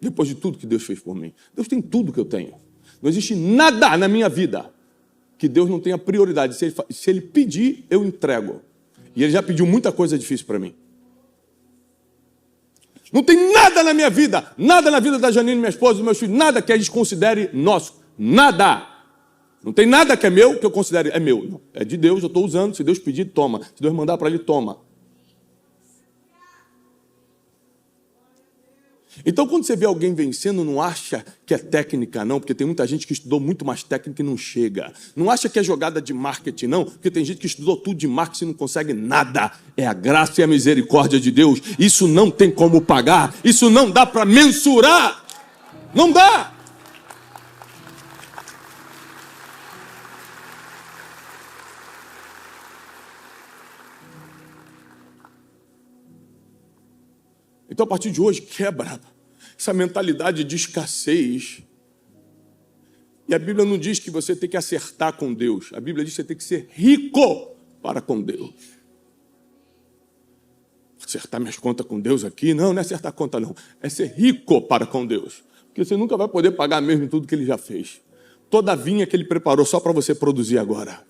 Depois de tudo que Deus fez por mim. Deus tem tudo que eu tenho. Não existe nada na minha vida que Deus não tenha prioridade. Se Ele pedir, eu entrego. E Ele já pediu muita coisa difícil para mim. Não tem nada na minha vida, nada na vida da Janine, minha esposa, dos meus filhos, nada que a gente considere nosso. Nada. Não tem nada que é meu que eu considere é meu. Não. É de Deus, eu estou usando. Se Deus pedir, toma. Se Deus mandar para Ele, toma. Então, quando você vê alguém vencendo, não acha que é técnica, não, porque tem muita gente que estudou muito mais técnica e não chega. Não acha que é jogada de marketing, não, porque tem gente que estudou tudo de marketing e não consegue nada. É a graça e a misericórdia de Deus. Isso não tem como pagar. Isso não dá para mensurar. Não dá. Então, a partir de hoje, quebra essa mentalidade de escassez. E a Bíblia não diz que você tem que acertar com Deus. A Bíblia diz que você tem que ser rico para com Deus. Acertar minhas contas com Deus aqui? Não é acertar conta, não. É ser rico para com Deus. Porque você nunca vai poder pagar mesmo tudo que Ele já fez. Toda a vinha que Ele preparou só para você produzir agora.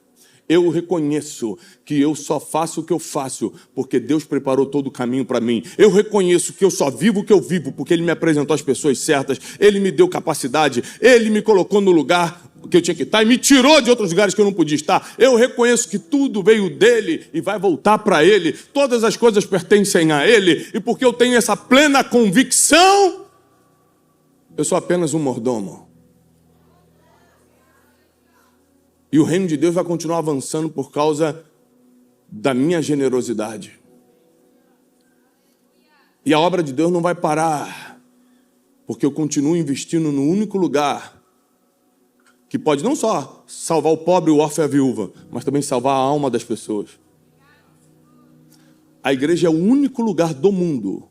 Eu reconheço que eu só faço o que eu faço porque Deus preparou todo o caminho para mim. Eu reconheço que eu só vivo o que eu vivo porque Ele me apresentou as pessoas certas, Ele me deu capacidade, Ele me colocou no lugar que eu tinha que estar e me tirou de outros lugares que eu não podia estar. Eu reconheço que tudo veio dEle e vai voltar para Ele. Todas as coisas pertencem a Ele e porque eu tenho essa plena convicção, eu sou apenas um mordomo. E o reino de Deus vai continuar avançando por causa da minha generosidade. E a obra de Deus não vai parar, porque eu continuo investindo no único lugar que pode não só salvar o pobre, o órfão e a viúva, mas também salvar a alma das pessoas. A igreja é o único lugar do mundo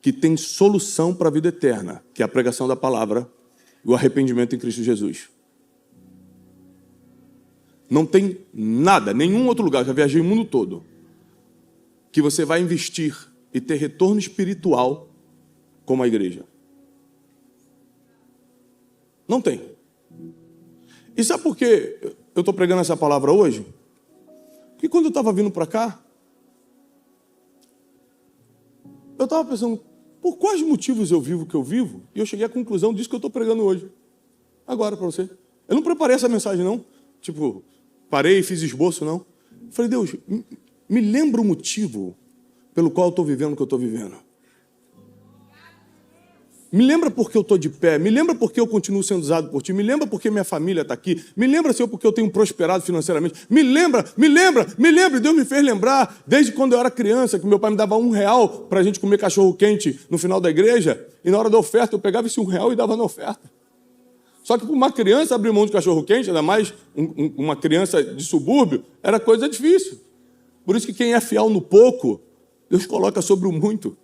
que tem solução para a vida eterna, que é a pregação da palavra e o arrependimento em Cristo Jesus. Não tem nada, nenhum outro lugar, já viajei o mundo todo, que você vai investir e ter retorno espiritual como a igreja. Não tem. E sabe por que eu estou pregando essa palavra hoje? Porque quando eu estava vindo para cá, eu estava pensando, por quais motivos eu vivo o que eu vivo? E eu cheguei à conclusão disso que eu estou pregando hoje. Agora para você. Eu não preparei essa mensagem, não. Tipo, parei e fiz esboço, não. Falei, Deus, me lembra o motivo pelo qual eu estou vivendo o que eu estou vivendo. Me lembra porque eu estou de pé. Me lembra porque eu continuo sendo usado por Ti. Me lembra porque minha família está aqui. Me lembra, Senhor, porque eu tenho prosperado financeiramente. Me lembra. E Deus me fez lembrar, desde quando eu era criança, que meu pai me dava R$1 para a gente comer cachorro-quente no final da igreja. E na hora da oferta, eu pegava esse R$1 e dava na oferta. Só que para uma criança abrir mão de cachorro-quente, ainda mais uma criança de subúrbio, era coisa difícil. Por isso que quem é fiel no pouco, Deus coloca sobre o muito.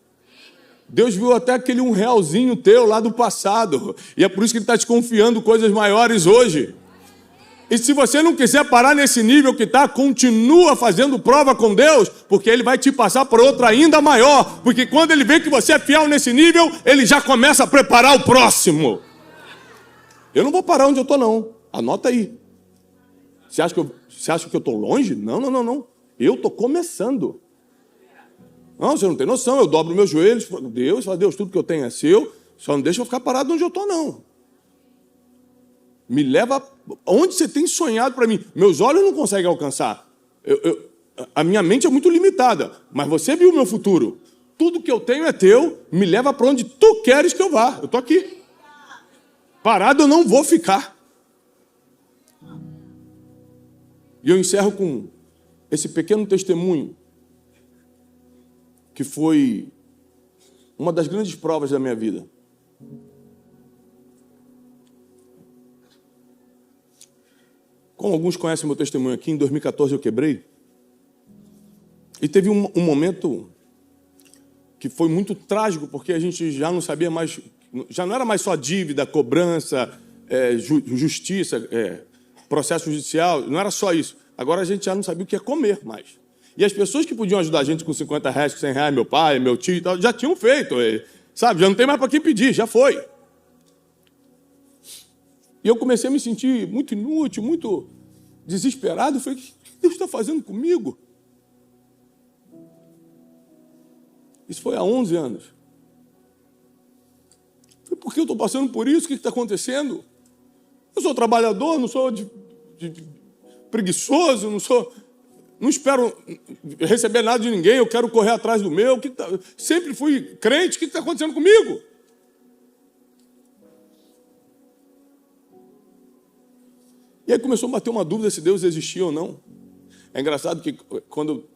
Deus viu até aquele R$1 teu lá do passado. E é por isso que Ele está te confiando coisas maiores hoje. E se você não quiser parar nesse nível que está, continua fazendo prova com Deus, porque Ele vai te passar para outra ainda maior. Porque quando Ele vê que você é fiel nesse nível, Ele já começa a preparar o próximo. Eu não vou parar onde eu estou, não. Anota aí. Você acha que eu estou longe? Não. Eu estou começando. Não, você não tem noção. Eu dobro meus joelhos. Falo, Deus, tudo que eu tenho é seu. Só não deixa eu ficar parado onde eu estou, não. Me leva onde você tem sonhado para mim. Meus olhos não conseguem alcançar. A minha mente é muito limitada. Mas você viu o meu futuro. Tudo que eu tenho é teu. Me leva para onde tu queres que eu vá. Eu estou aqui. Parado eu não vou ficar. E eu encerro com esse pequeno testemunho, que foi uma das grandes provas da minha vida. Como alguns conhecem meu testemunho aqui, em 2014 eu quebrei. E teve um momento que foi muito trágico, porque a gente já não sabia mais, já não era mais só dívida, cobrança, justiça, processo judicial, não era só isso. Agora a gente já não sabia o que ia comer mais. E as pessoas que podiam ajudar a gente com 50 reais, com 100 reais, meu pai, meu tio e tal, já tinham feito, sabe? Já não tem mais para quem pedir, já foi. E eu comecei a me sentir muito inútil, muito desesperado. Eu falei, o que Deus está fazendo comigo? Isso foi há 11 anos. Eu falei, por que eu estou passando por isso? O que está acontecendo? Eu sou trabalhador, não sou preguiçoso, não espero receber nada de ninguém, eu quero correr atrás do meu. Sempre fui crente, o que está acontecendo comigo? E aí começou a bater uma dúvida se Deus existia ou não. É engraçado que quando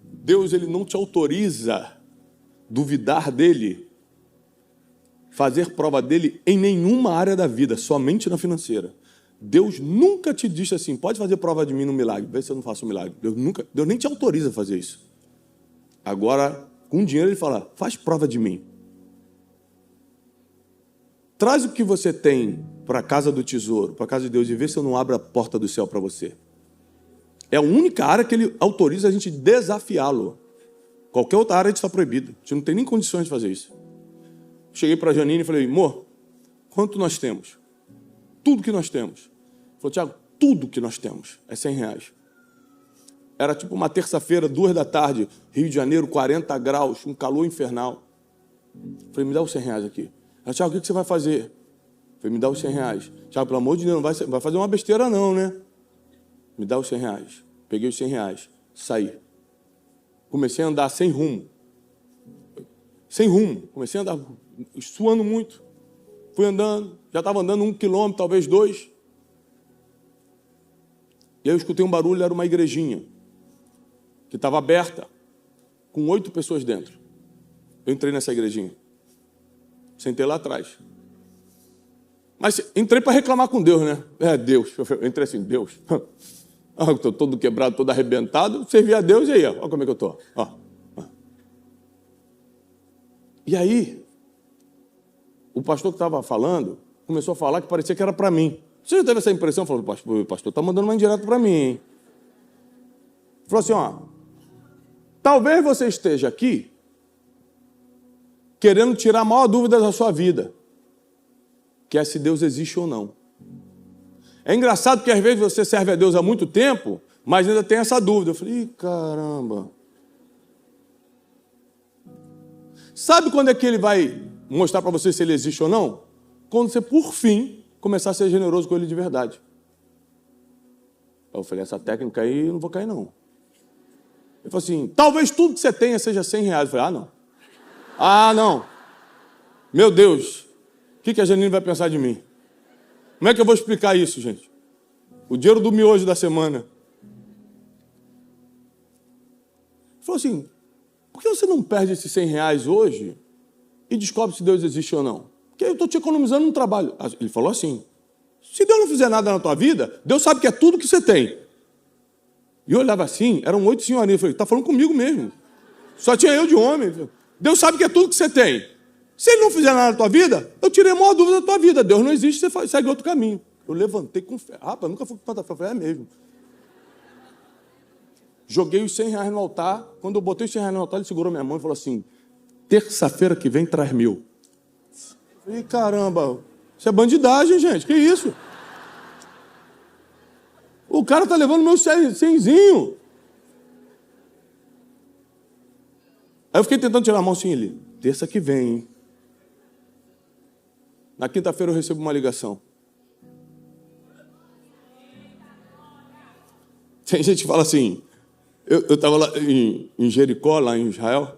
Deus ele não te autoriza a duvidar dele, fazer prova dele em nenhuma área da vida, somente na financeira. Deus nunca te disse assim, pode fazer prova de mim no milagre, vê se eu não faço um milagre. Deus nem te autoriza a fazer isso. Agora, com dinheiro ele fala, faz prova de mim. Traz o que você tem para a casa do tesouro, para a casa de Deus, e vê se eu não abro a porta do céu para você. É a única área que ele autoriza a gente desafiá-lo. Qualquer outra área está proibido. A gente não tem nem condições de fazer isso. Cheguei para a Janine e falei, amor, quanto nós temos? Tudo que nós temos. Ele falou, Tiago, tudo que nós temos é 100 reais. Era tipo uma terça-feira, 2 da tarde, Rio de Janeiro, 40 graus, um calor infernal. Eu falei, me dá os 100 reais aqui. Ela, Tiago, o que você vai fazer? Eu falei, me dá os 100 reais. Tiago, pelo amor de Deus, não vai fazer uma besteira não, né? Me dá os 100 reais. Peguei os 100 reais, saí. Comecei a andar sem rumo. Sem rumo. Comecei a andar suando muito. Fui andando, já estava andando 1 quilômetro, talvez 2. E aí eu escutei um barulho, era uma igrejinha, que estava aberta, com 8 pessoas dentro. Eu entrei nessa igrejinha. Sentei lá atrás. Mas entrei para reclamar com Deus, né? Deus. Eu entrei assim, Deus. Estou todo quebrado, todo arrebentado. Servi a Deus e aí, olha como é que eu estou. E aí, o pastor que estava falando, começou a falar que parecia que era para mim. Você já teve essa impressão? Falou, o pastor está mandando uma indireta para mim, hein? Falou assim, talvez você esteja aqui querendo tirar a maior dúvida da sua vida, que é se Deus existe ou não. É engraçado que às vezes você serve a Deus há muito tempo, mas ainda tem essa dúvida. Eu falei, caramba. Sabe quando é que ele vai mostrar para você se ele existe ou não? Quando você, por fim, começar a ser generoso com ele de verdade. Eu falei, essa técnica aí eu não vou cair, não. Ele falou assim, talvez tudo que você tenha seja 100 reais. Eu falei, não. Meu Deus, o que a Janine vai pensar de mim? Como é que eu vou explicar isso, gente? O dinheiro do miojo da semana. Ele falou assim, por que você não perde esses 100 reais hoje e descobre se Deus existe ou não? Porque eu estou te economizando um trabalho. Ele falou assim, se Deus não fizer nada na tua vida, Deus sabe que é tudo que você tem. E eu olhava assim, eram 8 senhorinhas. Eu falei, está falando comigo mesmo. Só tinha eu de homem. Deus sabe que é tudo que você tem. Se ele não fizer nada na tua vida, eu tirei a maior dúvida da tua vida. Deus não existe, você segue outro caminho. Eu levantei com fé. Rapaz, nunca fui com tanta fé. Eu falei, é mesmo. Joguei os 100 reais no altar. Quando eu botei os 100 reais no altar, ele segurou minha mão e falou assim, terça-feira que vem traz 1000. Eu falei, caramba, isso é bandidagem, gente. Que isso? O cara tá levando meu 100zinho. Aí eu fiquei tentando tirar a mão assim, ele, terça que vem, hein? Na quinta-feira eu recebo uma ligação. Tem gente que fala assim, eu estava lá em Jericó, lá em Israel,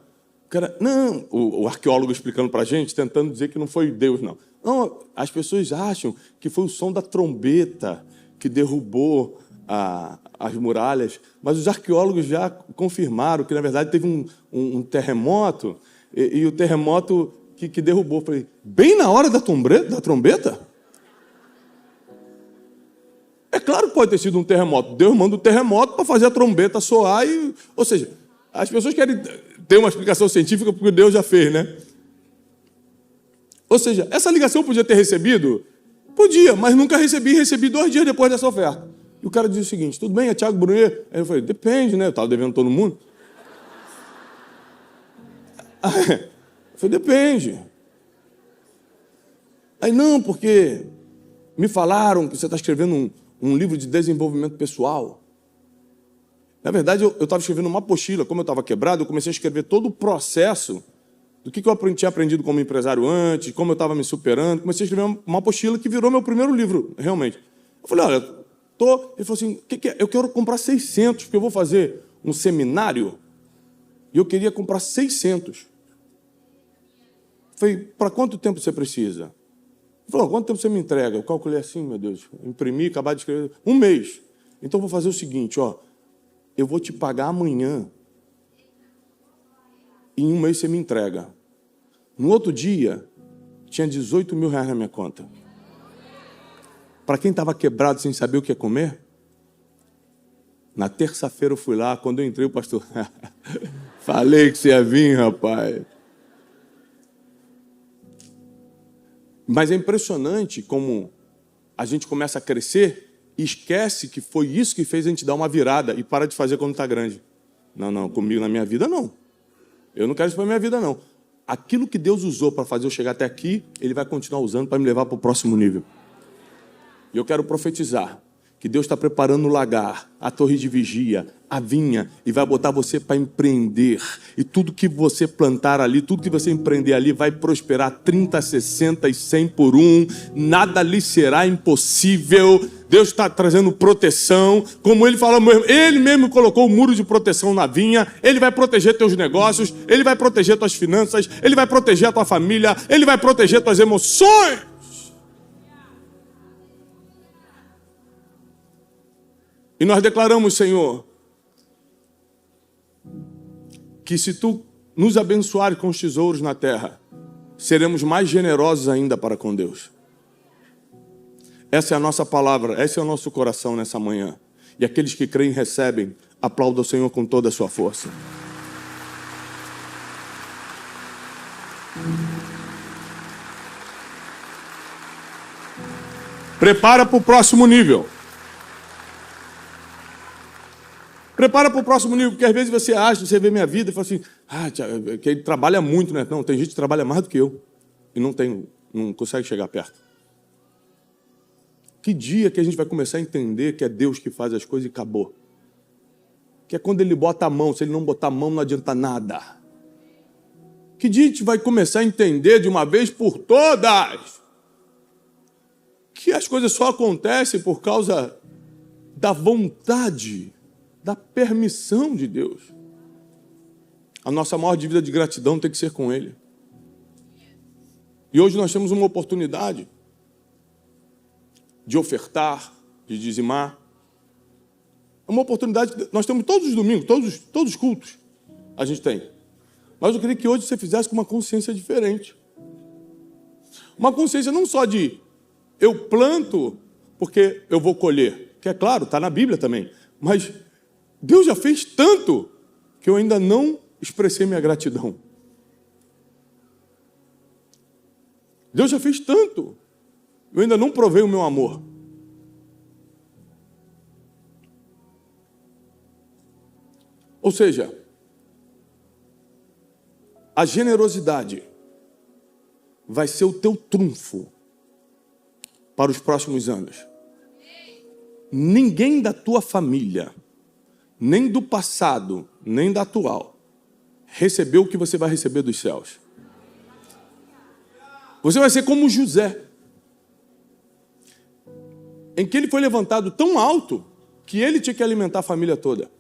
Cara, não, o arqueólogo explicando para a gente, tentando dizer que não foi Deus, não. Não, as pessoas acham que foi o som da trombeta que derrubou as muralhas, mas os arqueólogos já confirmaram que, na verdade, teve um terremoto, e o terremoto que derrubou. Falei, bem na hora da trombeta? É claro que pode ter sido um terremoto. Deus manda um terremoto para fazer a trombeta soar. Ou seja, as pessoas querem ter uma explicação científica porque Deus já fez, né? Ou seja, essa ligação eu podia ter recebido? Podia, mas nunca recebi. Recebi 2 dias depois dessa oferta. E o cara disse o seguinte, tudo bem, é Thiago Brunet? Aí eu falei, depende, né? Eu estava devendo todo mundo. Eu falei, depende. Aí, não, porque me falaram que você está escrevendo um livro de desenvolvimento pessoal. Na verdade, eu estava escrevendo uma apostila. Como eu estava quebrado, eu comecei a escrever todo o processo do que eu tinha aprendido como empresário antes, como eu estava me superando. Comecei a escrever uma apostila que virou meu primeiro livro, realmente. Eu falei, olha, Ele falou assim, que é? Eu quero comprar 600, porque eu vou fazer um seminário e eu queria comprar 600. Eu falei, para quanto tempo você precisa? Ele falou, quanto tempo você me entrega? Eu calculei assim, meu Deus, imprimi, acabar de escrever, 1 mês. Então, eu vou fazer o seguinte, eu vou te pagar amanhã e em 1 mês você me entrega. No outro dia, tinha 18 mil reais na minha conta. Para quem estava quebrado sem saber o que ia comer, na terça-feira eu fui lá, quando eu entrei, o pastor, falei que você ia vir, rapaz. Mas é impressionante como a gente começa a crescer e esquece que foi isso que fez a gente dar uma virada e para de fazer quando está grande. Não, comigo na minha vida não. Eu não quero isso para a minha vida não. Aquilo que Deus usou para fazer eu chegar até aqui, Ele vai continuar usando para me levar para o próximo nível. E eu quero profetizar que Deus está preparando o lagar, a torre de vigia, a vinha, e vai botar você para empreender. E tudo que você plantar ali, tudo que você empreender ali, vai prosperar 30, 60 e 100 por 1. Nada lhe será impossível. Deus está trazendo proteção. Como Ele falou, Ele mesmo colocou o muro de proteção na vinha. Ele vai proteger teus negócios, Ele vai proteger tuas finanças, Ele vai proteger a tua família, Ele vai proteger tuas emoções. E nós declaramos, Senhor, que se Tu nos abençoares com os tesouros na terra, seremos mais generosos ainda para com Deus. Essa é a nossa palavra, esse é o nosso coração nessa manhã. E aqueles que creem e recebem, aplaudam o Senhor com toda a sua força. Prepara para o próximo nível. Prepara para o próximo nível, porque às vezes você acha, você vê minha vida e fala assim, Thiago, que ele trabalha muito, né? Não, tem gente que trabalha mais do que eu e não consegue chegar perto. Que dia que a gente vai começar a entender que é Deus que faz as coisas e acabou? Que é quando Ele bota a mão, se Ele não botar a mão não adianta nada. Que dia a gente vai começar a entender de uma vez por todas que as coisas só acontecem por causa da vontade, da permissão de Deus. A nossa maior dívida de gratidão tem que ser com Ele. E hoje nós temos uma oportunidade de ofertar, de dizimar. É uma oportunidade que nós temos todos os domingos, todos os cultos a gente tem. Mas eu queria que hoje você fizesse com uma consciência diferente. Uma consciência não só de eu planto porque eu vou colher, que é claro, está na Bíblia também, mas Deus já fez tanto que eu ainda não expressei minha gratidão. Deus já fez tanto, eu ainda não provei o meu amor. Ou seja, a generosidade vai ser o teu trunfo para os próximos anos. Ninguém da tua família, nem do passado, nem da atual, recebeu o que você vai receber dos céus. Você vai ser como José, em que ele foi levantado tão alto que ele tinha que alimentar a família toda.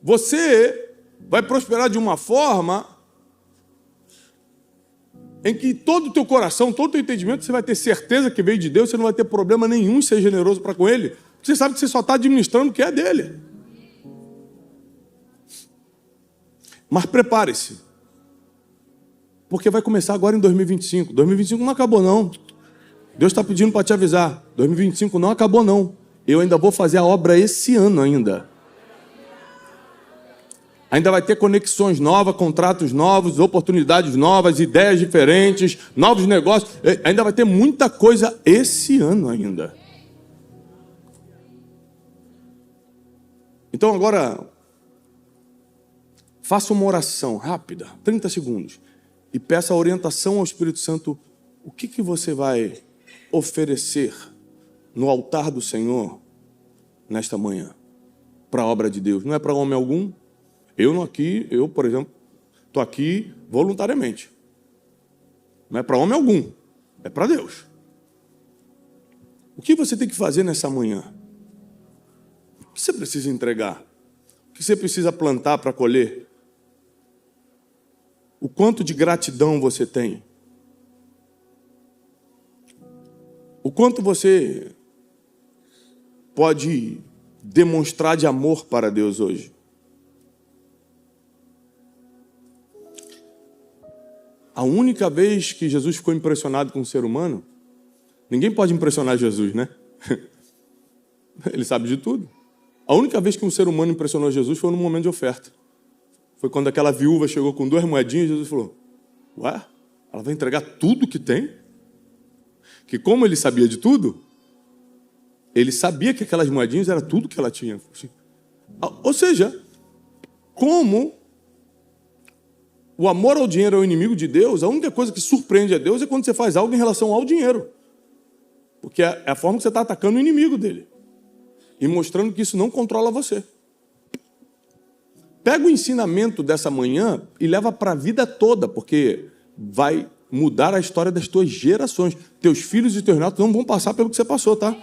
você vai prosperar de uma forma em que todo o teu coração, todo o teu entendimento, você vai ter certeza que veio de Deus, você não vai ter problema nenhum em ser generoso para com Ele, porque você sabe que você só está administrando o que é dele. Mas prepare-se, porque vai começar agora em 2025. 2025 não acabou, não. Deus está pedindo para te avisar. 2025 não acabou, não. Eu ainda vou fazer a obra esse ano ainda. Ainda vai ter conexões novas, contratos novos, oportunidades novas, ideias diferentes, novos negócios. Ainda vai ter muita coisa esse ano ainda. Então agora, faça uma oração rápida, 30 segundos, e peça a orientação ao Espírito Santo. O que você vai oferecer no altar do Senhor nesta manhã para a obra de Deus? Não é para homem algum. Eu, por exemplo, estou aqui voluntariamente. Não é para homem algum, é para Deus. O que você tem que fazer nessa manhã? O que você precisa entregar? O que você precisa plantar para colher? O quanto de gratidão você tem? O quanto você pode demonstrar de amor para Deus hoje? A única vez que Jesus ficou impressionado com o ser humano, ninguém pode impressionar Jesus, né? Ele sabe de tudo. A única vez que um ser humano impressionou Jesus foi no momento de oferta. Foi quando aquela viúva chegou com 2 moedinhas e Jesus falou: ué, ela vai entregar tudo que tem? Que como ele sabia de tudo, ele sabia que aquelas moedinhas era tudo que ela tinha. Ou seja, como o amor ao dinheiro é o inimigo de Deus, a única coisa que surpreende a Deus é quando você faz algo em relação ao dinheiro. Porque é a forma que você está atacando o inimigo dele. E mostrando que isso não controla você. Pega o ensinamento dessa manhã e leva para a vida toda, porque vai mudar a história das tuas gerações. Teus filhos e teus netos não vão passar pelo que você passou, tá?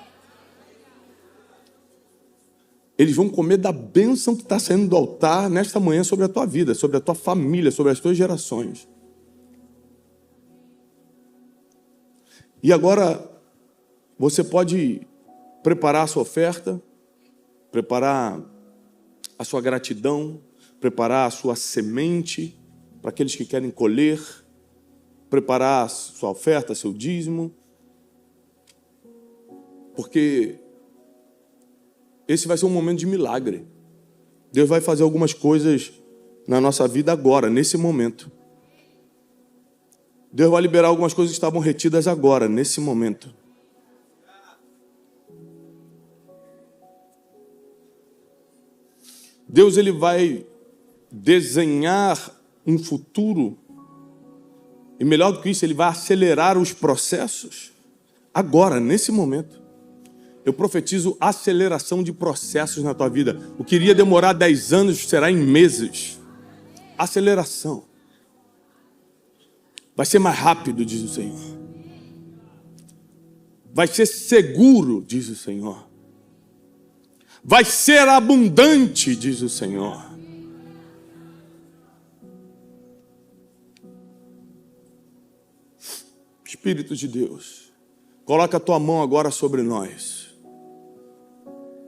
Eles vão comer da bênção que está saindo do altar nesta manhã sobre a tua vida, sobre a tua família, sobre as tuas gerações. E agora, você pode preparar a sua oferta, preparar a sua gratidão, preparar a sua semente para aqueles que querem colher, preparar a sua oferta, seu dízimo, porque esse vai ser um momento de milagre. Deus vai fazer algumas coisas na nossa vida agora, nesse momento. Deus vai liberar algumas coisas que estavam retidas agora, nesse momento. Deus, ele vai desenhar um futuro, e melhor do que isso, ele vai acelerar os processos agora, nesse momento. Eu profetizo aceleração de processos na tua vida. O que iria demorar 10 anos será em meses. Aceleração. Vai ser mais rápido, diz o Senhor. Vai ser seguro, diz o Senhor. Vai ser abundante, diz o Senhor. Espírito de Deus, coloca a tua mão agora sobre nós.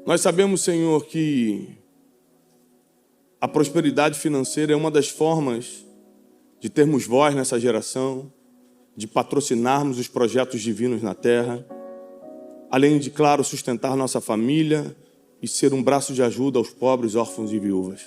Nós sabemos, Senhor, que a prosperidade financeira é uma das formas de termos voz nessa geração, de patrocinarmos os projetos divinos na terra, além de, claro, sustentar nossa família e ser um braço de ajuda aos pobres, órfãos e viúvas.